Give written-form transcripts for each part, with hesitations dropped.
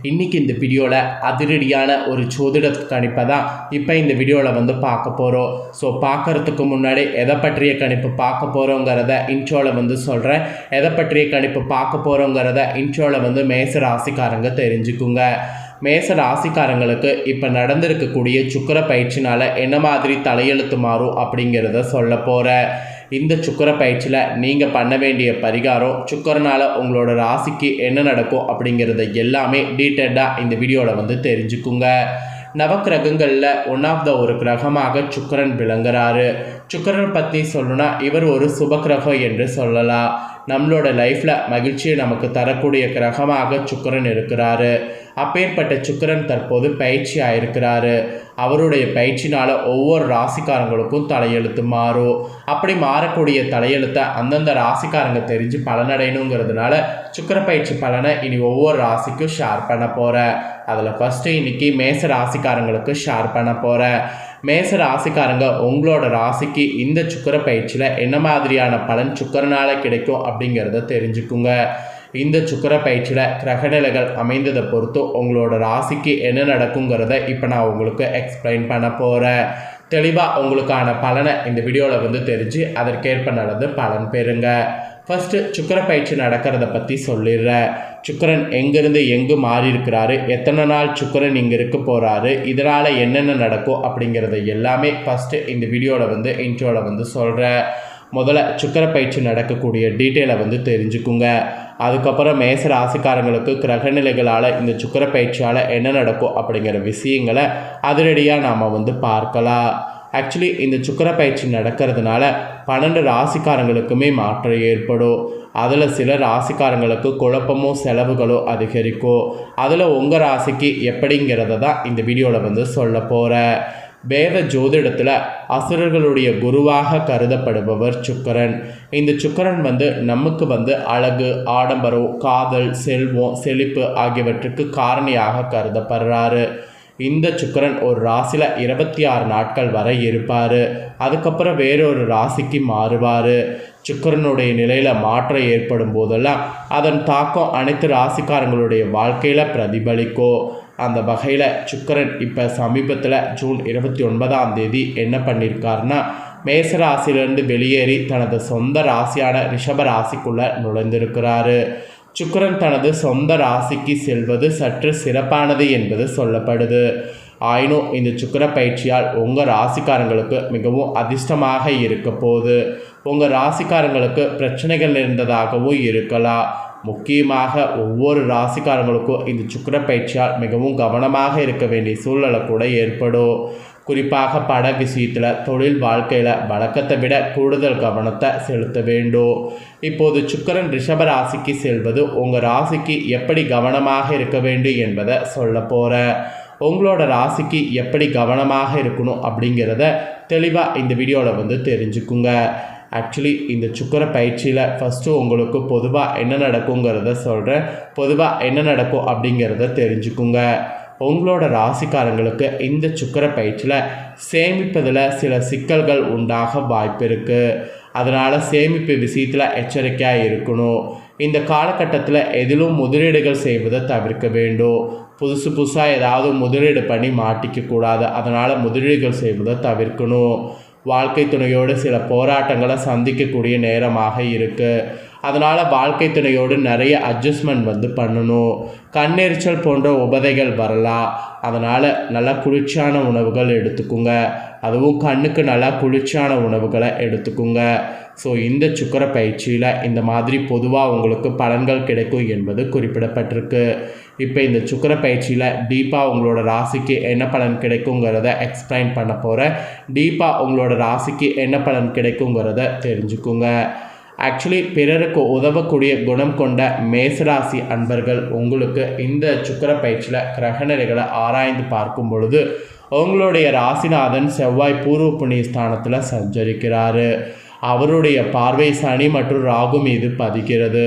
இன்றைக்கி இந்த வீடியோவில் அதிரடியான ஒரு ஜோதிட கணிப்பை தான் இப்போ இந்த வீடியோவில் வந்து பார்க்க போகிறோம். ஸோ பார்க்குறதுக்கு முன்னாடி எதை பற்றிய கணிப்பு பார்க்க போகிறோங்கிறத இன்ட்ரோவில் வந்து சொல்கிறேன். எதை பற்றிய கணிப்பு பார்க்க போகிறோங்கிறத இன்ட்ரோவில் வந்து மேச ராசிக்காரங்க தெரிஞ்சுக்குங்க. மேச ராசிக்காரங்களுக்கு இப்போ நடந்திருக்கக்கூடிய சுக்கிர பயிற்சினால் என்ன மாதிரி தலையெழுத்து மாறும் அப்படிங்கிறத சொல்ல போகிறேன். இந்த சுக்கிர பயிற்சியில் நீங்கள் பண்ண வேண்டிய பரிகாரம், சுக்கிரனால் உங்களோட ராசிக்கு என்ன நடக்கும் அப்படிங்கிறத எல்லாமே டீட்டெயில்டாக இந்த வீடியோவில் வந்து தெரிஞ்சுக்குங்க. நவக்கிரகங்களில் ஒன் ஆஃப் த ஒரு கிரகமாக சுக்கிரன் விளங்குறாரு. சுக்கிரன் பற்றி சொல்லணும்னா இவர் ஒரு சுபக்கிரகம் என்று சொல்லலாம். நம்மளோட லைஃப்பில் மகிழ்ச்சியை நமக்கு தரக்கூடிய கிரகமாக சுக்கிரன் இருக்கிறாரு. அப்பேற்பட்ட சுக்கிரன் தற்போது பயிற்சி ஆயிருக்கிறாரு. அவருடைய பயிற்சினால் ஒவ்வொரு ராசிக்காரங்களுக்கும் தலையெழுத்து மாறும். அப்படி மாறக்கூடிய தலையெழுத்தை அந்தந்த ராசிக்காரங்க தெரிஞ்சு பலனடையணுங்கிறதுனால சுக்கிர பயிற்சி பலனை இனி ஒவ்வொரு ராசிக்கும் ஷேர் பண்ண போகிறேன். அதில் ஃபஸ்ட்டு இன்றைக்கி மேச ராசிக்காரங்களுக்கு ஷேர் பண்ண போகிறேன். மேச ராசிக்காரங்க உங்களோட ராசிக்கு இந்த சுக்கிர பயிற்சியில் என்ன மாதிரியான பலன் சுக்கிரனால் கிடைக்கும் அப்படிங்கிறத தெரிஞ்சுக்குங்க. இந்த சுக்கிர பயிற்சியில் கிரகநிலைகள் அமைந்ததை பொறுத்து உங்களோட ராசிக்கு என்ன நடக்குங்கிறத இப்போ நான் உங்களுக்கு எக்ஸ்பிளைன் பண்ண போகிறேன். தெளிவாக உங்களுக்கான பலனை இந்த வீடியோவில் வந்து தெரிஞ்சு அதற்கேற்ப நடந்து பலன் பெறுங்க. ஃபஸ்ட்டு சுக்கிர பயிற்சி நடக்கிறத பற்றி சொல்லிடுறேன். சுக்கிரன் எங்கேருந்து எங்கே மாறி இருக்கிறாரு, எத்தனை நாள் சுக்கிரன் இங்கே இருக்க போகிறாரு, இதனால் என்னென்ன நடக்கும் அப்படிங்கிறத எல்லாமே ஃபஸ்ட்டு இந்த வீடியோவில் வந்து இன்ட்ரோவில் வந்து சொல்கிறேன். முதல்ல சுக்கிர பயிற்சி நடக்கக்கூடிய டீட்டெயிலை வந்து தெரிஞ்சுக்குங்க. அதுக்கப்புறம் மேச ராசிக்காரங்களுக்கு கிரகநிலைகளால் இந்த சுக்கிர பயிற்சியால் என்ன நடக்கும் அப்படிங்கிற விஷயங்களை அதிரடியாக நாம் வந்து பார்க்கலாம். ஆக்சுவலி இந்த சுக்கிர பயிற்சி நடக்கிறதுனால 12 ராசிக்காரங்களுக்குமே மாற்றம் ஏற்படும். அதில் சில ராசிக்காரங்களுக்கு குழப்பமோ செலவுகளோ அதிகரிக்கும். அதில் உங்கள் ராசிக்கு எப்படிங்கிறத தான் இந்த வீடியோவில் வந்து சொல்ல போகிறேன். வேத ஜோதிடத்தில் அசுரர்களுடைய குருவாக கருதப்படுபவர் சுக்கிரன். இந்த சுக்கிரன் வந்து நமக்கு வந்து அழகு, ஆடம்பரம், காதல், செல்வம், செழிப்பு ஆகியவற்றுக்கு காரணியாக கருதப்படுறாரு. இந்த சுக்கிரன் ஒரு ராசியில் 26 நாட்கள் வரை இருப்பார். அதுக்கப்புறம் வேறொரு ராசிக்கு மாறுவார். சுக்கிரனுடைய நிலையில் மாற்றம் ஏற்படும் போதெல்லாம் அதன் தாக்கம் அனைத்து ராசிக்காரங்களுடைய வாழ்க்கையில் பிரதிபலிக்கும். அந்த வகையில் சுக்கிரன் இப்போ சமீபத்தில் ஜூன் 29 என்ன பண்ணியிருக்காருன்னா, மேசராசிலிருந்து வெளியேறி தனது சொந்த ராசியான ரிஷப ராசிக்குள்ளே நுழைந்திருக்கிறாரு. சுக்கிரன் தனது சொந்த ராசிக்கு செல்வது சற்று சிறப்பானது என்பது சொல்லப்படுது. ஆயினும் இந்த சுக்கிர பயிற்சியால் உங்கள் ராசிக்காரங்களுக்கு மிகவும் அதிர்ஷ்டமாக இருக்க போகுது. உங்கள் ராசிக்காரங்களுக்கு பிரச்சனைகள் இருந்ததாகவும் இருக்கலாம். முக்கியமாக ஒவ்வொரு ராசிக்காரங்களுக்கும் இந்த சுக்கிர பயிற்சியால் மிகவும் கவனமாக இருக்க வேண்டிய சூழ்நிலை கூட ஏற்படும். குறிப்பாக பட விஷயத்தில், தொழில் வாழ்க்கையில் வழக்கத்தை விட கூடுதல் கவனத்தை செலுத்த வேண்டும். இப்போது சுக்கிரன் ரிஷப ராசிக்கு செல்வது உங்கள் ராசிக்கு எப்படி கவனமாக இருக்க வேண்டும் என்பதை சொல்ல போகிறேன். உங்களோட ராசிக்கு எப்படி கவனமாக இருக்கணும் அப்படிங்கிறத தெளிவாக இந்த வீடியோவில் வந்து தெரிஞ்சுக்குங்க. ஆக்சுவலி இந்த சுக்கிர பயிற்சியில் ஃபஸ்ட்டு உங்களுக்கு பொதுவாக என்ன நடக்குங்கிறத சொல்கிறேன். பொதுவாக என்ன நடக்கும் அப்படிங்கிறத தெரிஞ்சுக்குங்க. உங்களோட ராசிக்காரங்களுக்கு இந்த சுக்கிர பயிற்சியில் சேமிப்பதில் சில சிக்கல்கள் உண்டாக வாய்ப்பு இருக்குது. அதனால் சேமிப்பு விஷயத்தில் எச்சரிக்கையாக இருக்கணும். இந்த காலகட்டத்தில் எதிலும் முதலீடுகள் செய்வதை தவிர்க்க வேண்டும். புதுசாக ஏதாவது முதலீடு பண்ணி மாட்டிக்கக்கூடாது. அதனால் முதலீடுகள் செய்வதை தவிர்க்கணும். வாழ்க்கை துணையோடு சில போராட்டங்களை சந்திக்கக்கூடிய நேரமாக இருக்குது. அதனால் வாழ்க்கை துணையோடு நிறைய அட்ஜஸ்ட்மெண்ட் வந்து பண்ணணும். கண்ணெரிச்சல் போன்ற உபதைகள் வரலாம். அதனால் நல்லா குளிர்ச்சியான உணவுகள் எடுத்துக்குங்க. அதுவும் கண்ணுக்கு நல்லா குளிர்ச்சியான உணவுகளை எடுத்துக்குங்க. ஸோ இந்த சுக்கிர பயிற்சியில் இந்த மாதிரி பொதுவாக உங்களுக்கு பலன்கள் கிடைக்கும் என்பது குறிப்பிடப்பட்டிருக்கு. இப்போ இந்த சுக்கிர பயிற்சியில் டீப்பாக உங்களோட ராசிக்கு என்ன பலன் கிடைக்குங்கிறத எக்ஸ்பிளைன் பண்ண போகிறேன். டீப்பாக உங்களோட ராசிக்கு என்ன பலன் கிடைக்குங்கிறத தெரிஞ்சுக்குங்க. ஆக்சுவலி பிறருக்கு உதவக்கூடிய குணம் கொண்ட மேசராசி அன்பர்கள் உங்களுக்கு இந்த சுக்கிர பயிற்சியில் கிரகநிலைகளை ஆராய்ந்து பார்க்கும் பொழுது உங்களுடைய ராசிநாதன் செவ்வாய் பூர்வ புண்ணிய ஸ்தானத்தில் சஞ்சரிக்கிறாரு. அவருடைய பார்வை சனி மற்றும் ராகு மீது பதிக்கிறது.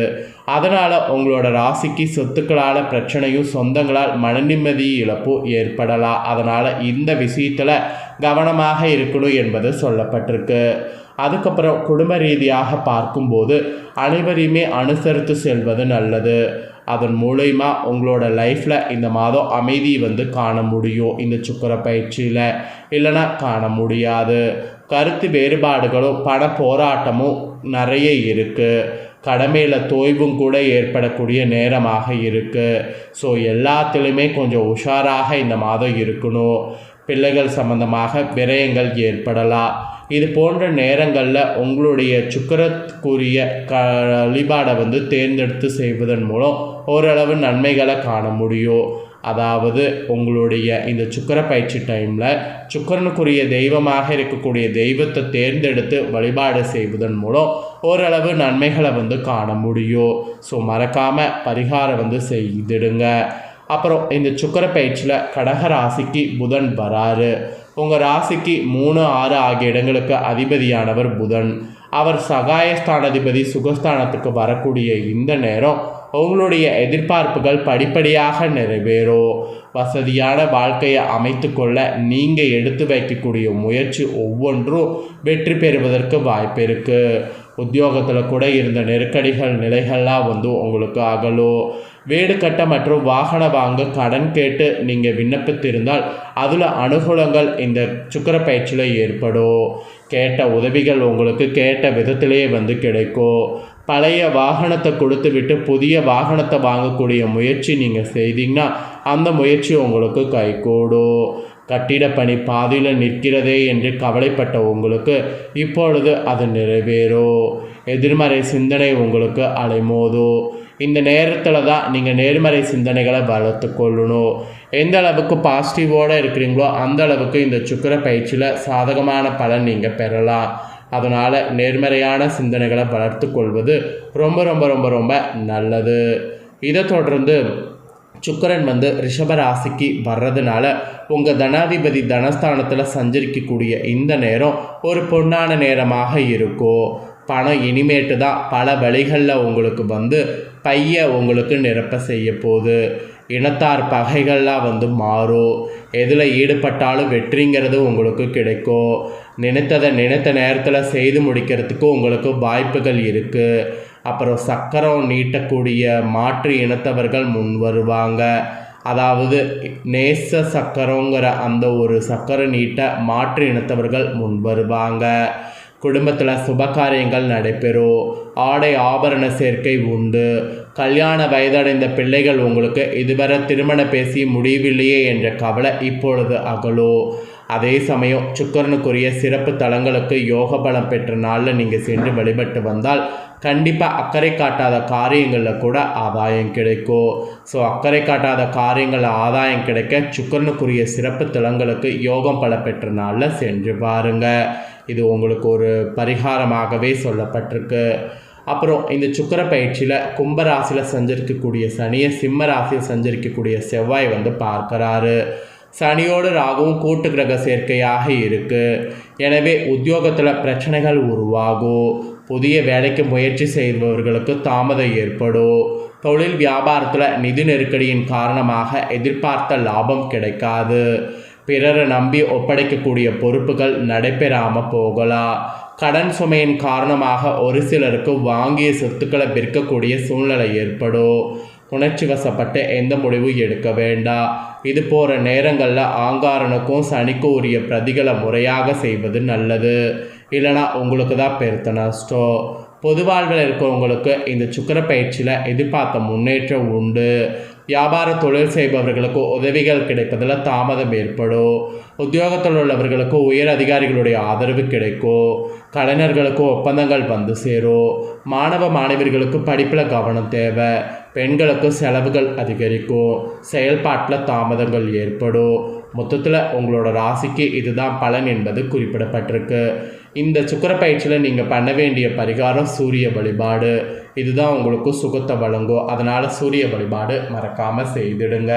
அதனால் உங்களோட ராசிக்கு சொத்துக்களால் பிரச்சனையும் சொந்தங்களால் மனநிம்மதி இழப்பும் ஏற்படலாம். அதனால் இந்த விஷயத்தில் கவனமாக இருக்கணும் என்பது சொல்லப்பட்டிருக்கு. அதுக்கப்புறம் குடும்ப ரீதியாக பார்க்கும்போது அனைவரையுமே அனுசரித்து செல்வது நல்லது. அதன் மூலயமா உங்களோட லைஃப்பில் இந்த மாதம் அமைதி வந்து காண முடியும். இந்த சுக்கிர பயிற்சியில் இல்லைன்னா காண முடியாது. கருத்து வேறுபாடுகளும் பண போராட்டமும் நிறைய இருக்குது. கடமையில் தோய்வும் கூட ஏற்படக்கூடிய நேரமாக இருக்குது. ஸோ எல்லாத்துலேயுமே கொஞ்சம் உஷாராக இந்த மாதம் இருக்கணும். பிள்ளைகள் சம்பந்தமாக விரயங்கள் ஏற்படலாம். இது போன்ற நேரங்களில் உங்களுடைய சுக்கிரத்துக்குரிய வழிபாடை வந்து தேர்ந்தெடுத்து செய்வதன் மூலம் ஓரளவு நன்மைகளை காண முடியும். அதாவது உங்களுடைய இந்த சுக்கிர பயிற்சி டைமில் சுக்கிரனுக்குரிய தெய்வமாக இருக்கக்கூடிய தெய்வத்தை தேர்ந்தெடுத்து வழிபாடு செய்வதன் மூலம் ஓரளவு நன்மைகளை வந்து காண முடியும். ஸோ மறக்காமல் பரிகாரம் வந்து செய்திடுங்க. அப்புறம் இந்த சுக்கிர பயிற்சியில் கடக ராசிக்கு புதன் வராரு. உங்கள் ராசிக்கு 3, 6 ஆகிய இடங்களுக்கு அதிபதியானவர் புதன். அவர் சகாயஸ்தானாதிபதி சுகஸ்தானத்துக்கு வரக்கூடிய இந்த நேரம் உங்களுடைய எதிர்பார்ப்புகள் படிப்படியாக நிறைவேறும். வசதியான வாழ்க்கையை அமைத்து கொள்ள நீங்கள் எடுத்து வைக்கக்கூடிய முயற்சி ஒவ்வொன்றும் வெற்றி பெறுவதற்கு வாய்ப்பு இருக்குது. உத்தியோகத்தில் கூட இருந்த நெருக்கடிகள் நிலைகள்லாம் வந்து உங்களுக்கு அகலும். வீடு கட்ட மற்றும் வாகனம் வாங்க கடன் கேட்டு நீங்கள் விண்ணப்பித்திருந்தால் அதில் அனுகூலங்கள் இந்த சுக்கிர பயிற்சியில் ஏற்படும். கேட்ட உதவிகள் உங்களுக்கு கேட்ட விதத்திலேயே வந்து கிடைக்கும். பழைய வாகனத்தை கொடுத்து விட்டு புதிய வாகனத்தை வாங்கக்கூடிய முயற்சி நீங்கள் செய்தீங்கன்னா அந்த முயற்சி உங்களுக்கு கைகூடும். கட்டிட பணி பாதியில் நிற்கிறதே என்று கவலைப்பட்ட உங்களுக்கு இப்பொழுது அது நிறைவேறும். எதிர்மறை சிந்தனை உங்களுக்கு அலைமோதும். இந்த நேரத்தில் தான் நீங்கள் நேர்மறை சிந்தனைகளை வளர்த்து கொள்ளணும். எந்த அளவுக்கு பாசிட்டிவோடு இருக்கிறீங்களோ அந்த அளவுக்கு இந்த சுக்கிர பயிற்சியில் சாதகமான பலன் நீங்கள் பெறலாம். அதனால் நேர்மறையான சிந்தனைகளை வளர்த்து கொள்வது ரொம்ப ரொம்ப ரொம்ப ரொம்ப நல்லது. இதை தொடர்ந்து சுக்கிரன் வந்து ரிஷப ராசிக்கு வர்றதுனால உங்கள் தனாதிபதி தனஸ்தானத்தில் சஞ்சரிக்கக்கூடிய இந்த நேரம் ஒரு பொன்னான நேரமாக இருக்கும். பணம் இனிமேட்டு தான் பல வழிகளில் உங்களுக்கு வந்து பைய உங்களுக்கு நிரப்ப செய்ய போகுது. இனத்தார் பகைகள்லாம் வந்து மாறும். எதில் ஈடுபட்டாலும் வெற்றிங்கிறது உங்களுக்கு கிடைக்கும். நினைத்ததை நினைத்த நேரத்தில் செய்து முடிக்கிறதுக்கு உங்களுக்கு வாய்ப்புகள் இருக்குது. அப்புறம் சக்கரம் நீட்டக்கூடிய மாற்று இனத்தவர்கள் முன் வருவாங்க. அதாவது நேச சக்கரங்கிற அந்த ஒரு சக்கரம் நீட்ட மாற்று இனத்தவர்கள் முன் வருவாங்க. குடும்பத்தில் சுபகாரியங்கள் நடைபெறும். ஆடை ஆபரண சேர்க்கை உண்டு. கல்யாண வயதடைந்த பிள்ளைகள் உங்களுக்கு இதுவரை திருமண பேசி முடிவில்லையே என்ற கவலை இப்பொழுது அகலும். அதே சமயம் சுக்கிரனுக்குரிய சிறப்பு தலங்களுக்கு யோக பலம் பெற்ற நாளில் நீங்கள் சென்று வழிபட்டு வந்தால் கண்டிப்பாக அக்கறை காட்டாத காரியங்களில் கூட ஆதாயம் கிடைக்கும். ஸோ அக்கறை காட்டாத காரியங்களில் ஆதாயம் கிடைக்க சுக்கிரனுக்குரிய சிறப்பு தலங்களுக்கு யோகம் பல பெற்ற நாளில் சென்று பாருங்கள். இது உங்களுக்கு ஒரு பரிகாரமாகவே சொல்லப்பட்டிருக்கு. அப்புறம் இந்த சுக்கிர பயிற்சியில் கும்பராசியில் சஞ்சரிக்கக்கூடிய சனியை சிம்ம ராசியில் சஞ்சரிக்கக்கூடிய செவ்வாய் வந்து பார்க்குறாரு. சனியோடு ராகுவும் கூட்டு கிரக சேர்க்கையாக இருக்குது. எனவே உத்தியோகத்தில் பிரச்சனைகள் உருவாகும். புதிய வேலைக்கு முயற்சி செய்பவர்களுக்கு தாமதம் ஏற்படும். தொழில் வியாபாரத்தில் நிதி நெருக்கடியின் காரணமாக எதிர்பார்த்த லாபம் கிடைக்காது. பிறரை நம்பி ஒப்படைக்கக்கூடிய பொறுப்புகள் நடைபெறாமல் போகலாம். கடன் சுமையின் காரணமாக ஒரு சிலருக்கு வாங்கிய சொத்துக்களை விற்கக்கூடிய சூழ்நிலை ஏற்படும். உணர்ச்சி வசப்பட்டு எந்த முடிவும் எடுக்க வேண்டாம். இது போகிற நேரங்களில் ஆங்காரனுக்கும் சனிக்கும் உரிய பிரதிகளை முறையாக செய்வது நல்லது. இல்லைனா உங்களுக்கு தான் பெருத்த நஷ்டம். பொது வாழ்வில் இருக்கிறவங்களுக்கு இந்த சுக்கிர பயிற்சியில் எதிர்பார்த்த முன்னேற்றம் உண்டு. வியாபார தொழில் செய்பவர்களுக்கு உதவிகள் கிடைப்பதில் தாமதம் ஏற்படும். உத்தியோகத்தில் உள்ளவர்களுக்கு உயர் அதிகாரிகளுடைய ஆதரவு கிடைக்கும். கலைஞர்களுக்கு ஒப்பந்தங்கள் வந்து சேரும். மாணவ மாணவியர்களுக்கு படிப்பில் கவனம் தேவை. பெண்களுக்கு செலவுகள் அதிகரிக்கும். செயல்பாட்டில் தாமதங்கள் ஏற்படும். மொத்தத்தில் உங்களோட ராசிக்கு இதுதான் பலன் என்பது குறிப்பிடப்பட்டிருக்கு. இந்த சுக்கிர பயிற்சியில் நீங்கள் பண்ண வேண்டிய பரிகாரம் சூரிய வழிபாடு. இதுதான் உங்களுக்கு சுகத்தை வழங்கும். அதனால் சூரிய வழிபாடு மறக்காமல் செய்திடுங்க.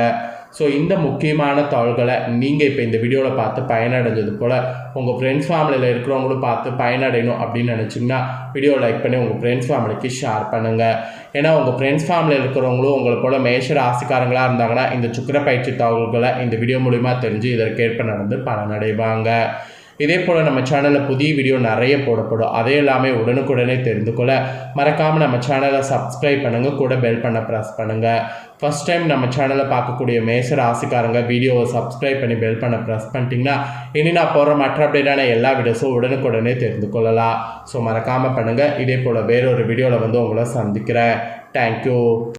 ஸோ இந்த முக்கியமான தகவல்களை நீங்கள் இப்போ இந்த வீடியோவில் பார்த்து பயனடைஞ்சது போல் உங்கள் ஃப்ரெண்ட்ஸ் ஃபேமிலியில் இருக்கிறவங்களும் பார்த்து பயனடையணும் அப்படின்னு நினச்சிங்கன்னா வீடியோ லைக் பண்ணி உங்கள் ஃப்ரெண்ட்ஸ் ஃபேமிலிக்கு ஷேர் பண்ணுங்கள். ஏன்னா உங்கள் ஃப்ரெண்ட்ஸ் ஃபேமிலியில் இருக்கிறவங்களும் உங்களை போல் மேஷ ராசிக்காரங்களாக இருந்தாங்கன்னா இந்த சுக்கிர பயிற்சி தகவல்களை இந்த வீடியோ மூலிமா தெரிஞ்சு இதற்கேற்ப நடந்து பலனடைவாங்க. இதே போல் நம்ம சேனலில் புதிய வீடியோ நிறைய போடப்படும். அதே எல்லாமே உடனுக்குடனே தெரிந்து கொள்ள மறக்காமல் நம்ம சேனலை சப்ஸ்கிரைப் பண்ணுங்கள், கூட பெல் பண்ண ப்ரெஸ் பண்ணுங்கள். ஃபஸ்ட் டைம் நம்ம சேனலை பார்க்கக்கூடிய மேஷ ராசிக்காரங்க வீடியோவை சப்ஸ்கிரைப் பண்ணி பெல் பண்ண ப்ரெஸ் பண்ணிட்டீங்கன்னா இனி நான் போகிற மற்ற அப்டேட்டான எல்லா வீடியோஸும் உடனுக்குடனே தெரிந்து கொள்ளலாம். ஸோ மறக்காமல் பண்ணுங்கள். இதே போல் வேறொரு வீடியோவில் வந்து உங்களை சந்திக்கிறேன். தேங்க்யூ.